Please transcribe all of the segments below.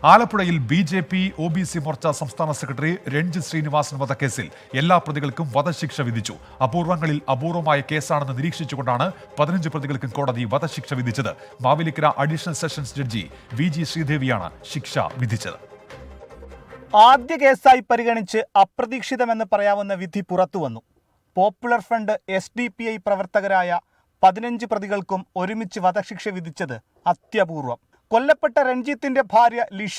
ആലപ്പുഴയിൽ BJP OBC Morcha സംസ്ഥാന secretary Ranjith Sreenivasan വധക്കേസിൽ എല്ലാ പ്രതികൾക്കും വധശിക്ഷ വിധിച്ചു. അപൂർവങ്ങളിൽ അപൂർവമായ കേസാണെന്ന് നിരീക്ഷിച്ചുകൊണ്ടാണ് 15 പ്രതികൾക്കും കോടതി വധശിക്ഷ വിധിച്ചത്. Mavelikkara additional sessions judge VG ശ്രീദേവിയാണ് ശിക്ഷ വിധിച്ചത്. ആദ്യ കേസായി പരിഗണിച്ച് അപ്രതീക്ഷിതമെന്ന് പറയാവുന്ന വിധി പുറത്തുവന്നു. പോപ്പുലർ ഫ്രണ്ട് SDPI പ്രവർത്തകരായ 15 പ്രതികൾക്കും ഒരുമിച്ച് വധശിക്ഷ വിധിച്ചത് അത്യപൂർവം. കൊല്ലപ്പെട്ട രഞ്ജിത്തിന്റെ ഭാര്യ ലിഷ,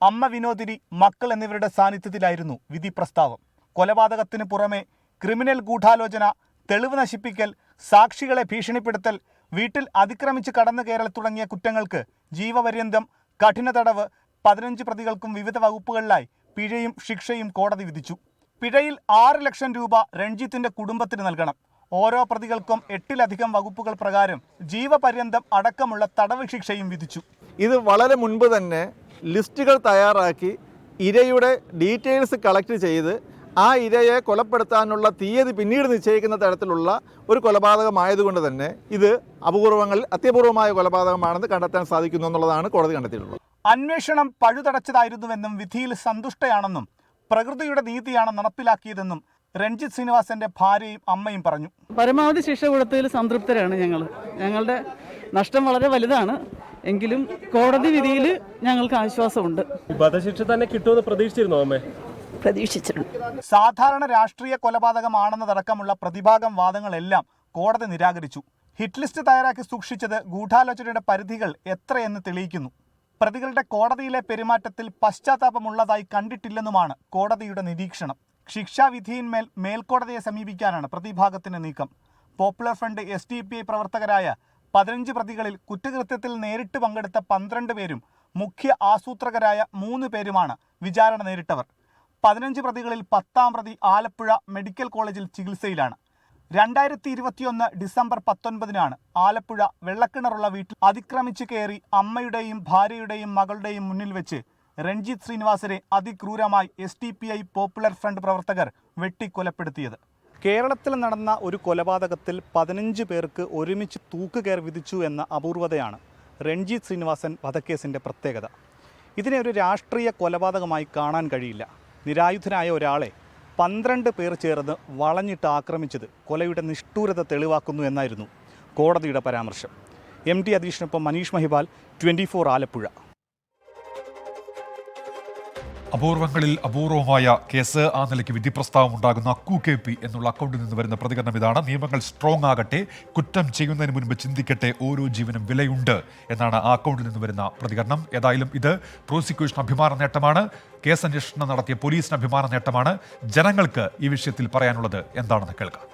അമ്മ വിനോദിനി, മക്കൾ എന്നിവരുടെ സാന്നിധ്യത്തിലായിരുന്നു വിധി പ്രസ്താവം. കൊലപാതകത്തിന് പുറമെ ക്രിമിനൽ ഗൂഢാലോചന, തെളിവ് നശിപ്പിക്കൽ, സാക്ഷികളെ ഭീഷണിപ്പെടുത്തൽ, വീട്ടിൽ അതിക്രമിച്ച് കടന്നു കയറൽ തുടങ്ങിയ കുറ്റങ്ങൾക്ക് ജീവപര്യന്തം കഠിന തടവ് 15 പ്രതികൾക്കും വിവിധ വകുപ്പുകളിലായി പിഴയും ശിക്ഷയും കോടതി വിധിച്ചു. പിഴയിൽ 6 ലക്ഷം രൂപ രഞ്ജിത്തിന്റെ കുടുംബത്തിന് നൽകണം. ഓരോ പ്രതികൾക്കും 8-ലധികം വകുപ്പുകൾ പ്രകാരം ജീവപര്യന്തം അടക്കമുള്ള തടവ് ശിക്ഷയും വിധിച്ചു. ഇത് വളരെ മുൻപ് തന്നെ ലിസ്റ്റുകൾ തയ്യാറാക്കി ഇരയുടെ ഡീറ്റെയിൽസ് കളക്ട് ചെയ്ത് ആ ഇരയെ കൊലപ്പെടുത്താനുള്ള തീയതി പിന്നീട് നിശ്ചയിക്കുന്ന തരത്തിലുള്ള ഒരു കൊലപാതകമായതുകൊണ്ട് തന്നെ ഇത് അത്യപൂർവമായ കൊലപാതകമാണെന്ന് കണ്ടെത്താൻ സാധിക്കുന്നു എന്നുള്ളതാണ് കോടതി കണ്ടെത്തിയിട്ടുള്ളത്. അന്വേഷണം പഴുതടച്ചതായിരുന്നുവെന്നും വിധിയിൽ സന്തുഷ്ടയാണെന്നും പ്രകൃതിയുടെ നീതിയാണ് നടപ്പിലാക്കിയതെന്നും രഞ്ജിത്ത് ശ്രീനിവാസന്റെ ഭാര്യയും അമ്മയും പറഞ്ഞു. പരമാവധി ശിക്ഷ കൊടുത്തതിൽ സംതൃപ്തരാണ് ഞങ്ങളുടെ നഷ്ടം വളരെ വലുതാണ്. എങ്കിലും കോടതി വിധിയിൽ ഞങ്ങൾക്ക് ആശ്വാസമുണ്ട്. വധശിക്ഷ തന്നെ കിട്ടുമെന്ന് പ്രതീക്ഷിച്ചിരുന്നോ അമ്മേ? പ്രതീക്ഷിച്ചിട്ടുണ്ട്. സാധാരണ രാഷ്ട്രീയ കൊലപാതകമാണെന്നതടക്കമുള്ള പ്രതിഭാഗം വാദങ്ങളെല്ലാം കോടതി നിരാകരിച്ചു. ഹിറ്റ് ലിസ്റ്റ് തയ്യാറാക്കി സൂക്ഷിച്ചത് ഗൂഢാലോചനയുടെ പരിധികൾ എത്രയെന്ന് തെളിയിക്കുന്നു. പ്രതികളുടെ കോടതിയിലെ പെരുമാറ്റത്തിൽ പശ്ചാത്താപമുള്ളതായി കണ്ടിട്ടില്ലെന്നുമാണ് കോടതിയുടെ നിരീക്ഷണം. ശിക്ഷാവിധിയിന്മേൽ മേൽക്കോടതിയെ സമീപിക്കാനാണ് പ്രതിഭാഗത്തിന്റെ നീക്കം. പോപ്പുലർ ഫ്രണ്ട് SDPI പ്രവർത്തകരായ 15 പ്രതികളിൽ കുറ്റകൃത്യത്തിൽ നേരിട്ട് പങ്കെടുത്ത 12 പേരും മുഖ്യ ആസൂത്രകരായ 3 പേരുമാണ് വിചാരണ നേരിട്ടവർ. 15 പ്രതികളിൽ 10ാം പ്രതി ആലപ്പുഴ മെഡിക്കൽ കോളേജിൽ ചികിത്സയിലാണ്. 2021 ഡിസംബർ 19-നാണ് ആലപ്പുഴ വെള്ളക്കിണറുള്ള വീട്ടിൽ അതിക്രമിച്ച് കയറി അമ്മയുടെയും ഭാര്യയുടെയും മകളുടെയും മുന്നിൽ വെച്ച് രഞ്ജിത്ത് ശ്രീനിവാസനെ അതിക്രൂരമായി SDPI പോപ്പുലർ ഫ്രണ്ട് പ്രവർത്തകർ വെട്ടിക്കൊലപ്പെടുത്തിയത്. കേരളത്തിൽ നടന്ന ഒരു കൊലപാതകത്തിൽ 15 പേർക്ക് ഒരുമിച്ച് തൂക്കുകയർ വിധിച്ചു എന്ന അപൂർവതയാണ് രഞ്ജിത്ത് ശ്രീനിവാസൻ വധക്കേസിൻ്റെ പ്രത്യേകത. ഇതിനെ ഒരു രാഷ്ട്രീയ കൊലപാതകമായി കാണാൻ കഴിയില്ല. നിരായുധനായ ഒരാളെ 12 പേർ ചേർന്ന് വളഞ്ഞിട്ട് ആക്രമിച്ചത് കൊലയുടെ നിഷ്ഠൂരത തെളിവാക്കുന്നു എന്നായിരുന്നു കോടതിയുടെ പരാമർശം. MT അധീഷിനൊപ്പം മനീഷ് മഹിബാൽ, 24 ആലപ്പുഴ. അപൂർവങ്ങളിൽ അപൂർവമായ കേസ്, ആ നിലയ്ക്ക് വിധി പ്രസ്താവം ഉണ്ടാകുന്ന അക്കു KP എന്നുള്ള അക്കൗണ്ടിൽ നിന്ന് വരുന്ന പ്രതികരണം ഇതാണ്. നിയമങ്ങൾ സ്ട്രോങ് ആകട്ടെ, കുറ്റം ചെയ്യുന്നതിന് മുൻപ് ചിന്തിക്കട്ടെ, ഓരോ ജീവനും വിലയുണ്ട് എന്നാണ് ആ അക്കൗണ്ടിൽ നിന്ന് വരുന്ന പ്രതികരണം. ഏതായാലും ഇത് പ്രോസിക്യൂഷൻ അഭിമാന നേട്ടമാണ്, കേസ് അന്വേഷണം നടത്തിയ പോലീസിന് അഭിമാന നേട്ടമാണ്. ജനങ്ങൾക്ക് ഈ വിഷയത്തിൽ പറയാനുള്ളത് എന്താണെന്ന് കേൾക്കാം.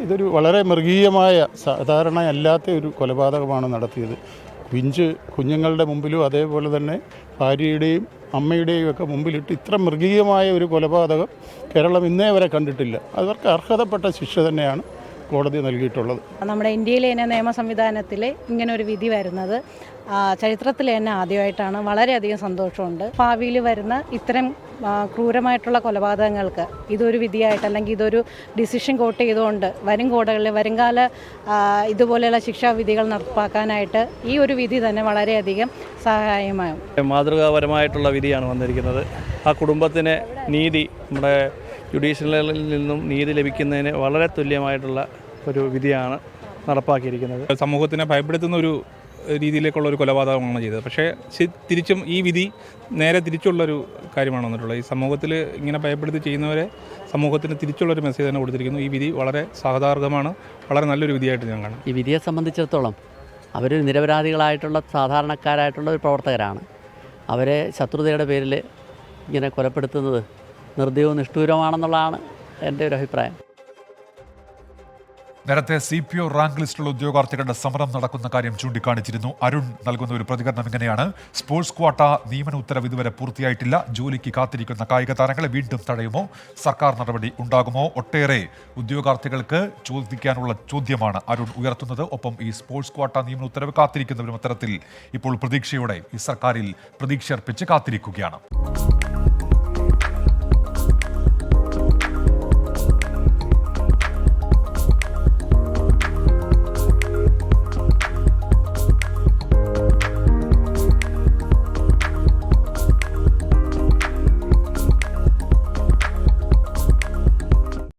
ഇതൊരു വളരെ മൃഗീയമായ, സാധാരണയല്ലാത്ത ഒരു കൊലപാതകമാണ് നടത്തിയത്. കുഞ്ഞുങ്ങളുടെ മുമ്പിലും അതേപോലെ തന്നെ ഭാര്യയുടെയും അമ്മയുടെയും ഒക്കെ മുമ്പിലിട്ട് ഇത്ര മൃഗീയമായ ഒരു കൊലപാതകം കേരളം ഇന്നേ വരെ കണ്ടിട്ടില്ല. അവർക്ക് അർഹതപ്പെട്ട ശിക്ഷ തന്നെയാണ് കോടതി നൽകിയിട്ടുള്ളത്. നമ്മുടെ ഇന്ത്യയിലെ തന്നെ നിയമ സംവിധാനത്തിൽ ഇങ്ങനെ ഒരു വിധി വരുന്നത് ചരിത്രത്തിൽ തന്നെ ആദ്യമായിട്ടാണ്. വളരെയധികം സന്തോഷമുണ്ട്. ഭാവിയിൽ വരുന്ന ഇത്തരം ക്രൂരമായിട്ടുള്ള കൊലപാതകങ്ങൾക്ക് ഇതൊരു വിധിയായിട്ട്, അല്ലെങ്കിൽ ഇതൊരു ഡിസിഷൻ കോട്ട് ചെയ്തുകൊണ്ട് വരുംകാല ഇതുപോലെയുള്ള ശിക്ഷാവിധികൾ നടപ്പാക്കാനായിട്ട് ഈ ഒരു വിധി തന്നെ വളരെയധികം സഹായമാകും. മാതൃകാപരമായിട്ടുള്ള വിധിയാണ് വന്നിരിക്കുന്നത്. ആ കുടുംബത്തിന് നീതി, നമ്മുടെ ജുഡീഷ്യലിൽ നിന്നും നീതി ലഭിക്കുന്നതിന് വളരെ തുല്യമായിട്ടുള്ള ഒരു വിധിയാണ് നടപ്പാക്കിയിരിക്കുന്നത്. സമൂഹത്തിനെ ഭയപ്പെടുത്തുന്ന ഒരു രീതിയിലേക്കുള്ള ഒരു കൊലപാതകമാണ് ചെയ്തത്. പക്ഷേ തിരിച്ചും ഈ വിധി നേരെ തിരിച്ചുള്ളൊരു കാര്യമാണ് വന്നിട്ടുള്ളത്. ഈ സമൂഹത്തിൽ ഇങ്ങനെ ഭയപ്പെടുത്തി ചെയ്യുന്നവരെ സമൂഹത്തിന് തിരിച്ചുള്ളൊരു മെസ്സേജ് തന്നെ കൊടുത്തിരിക്കുന്നു. ഈ വിധി വളരെ സാധാരണമാണ്, വളരെ നല്ലൊരു വിധിയായിട്ട് ഞാൻ കാണും. ഈ വിധിയെ സംബന്ധിച്ചിടത്തോളം അവർ നിരപരാധികളായിട്ടുള്ള സാധാരണക്കാരായിട്ടുള്ള ഒരു പ്രവർത്തകരാണ്. അവരെ ശത്രുതയുടെ പേരിൽ ഇങ്ങനെ കൊലപ്പെടുത്തുന്നത് നിർദ്ദയവും നിഷ്ഠൂരമാണെന്നുള്ളതാണ് എൻ്റെ ഒരു അഭിപ്രായം. നേരത്തെ CPO റാങ്ക് ലിസ്റ്റിലുള്ള ഉദ്യോഗാർത്ഥികളുടെ സമരം നടക്കുന്ന കാര്യം ചൂണ്ടിക്കാണിച്ചിരുന്നു. അരുൺ നൽകുന്ന ഒരു പ്രതികരണം ഇങ്ങനെയാണ്: സ്പോർട്സ് ക്വാട്ട നിയമന ഉത്തരവ് ഇതുവരെ പൂർത്തിയായിട്ടില്ല. ജോലിക്ക് കാത്തിരിക്കുന്ന കായിക താരങ്ങളെ വീണ്ടും തടയുമോ? സർക്കാർ നടപടി ഉണ്ടാകുമോ? ഒട്ടേറെ ഉദ്യോഗാർത്ഥികൾക്ക് ചോദിക്കാനുള്ള ചോദ്യമാണ് അരുൺ ഉയർത്തുന്നത്. ഒപ്പം ഈ സ്പോർട്സ് ക്വാട്ട നിയമന ഉത്തരവ് കാത്തിരിക്കുന്നവരും അത്തരത്തിൽ ഇപ്പോൾ പ്രതീക്ഷയോടെ ഈ സർക്കാരിൽ പ്രതീക്ഷ അർപ്പിച്ച് കാത്തിരിക്കുകയാണ്.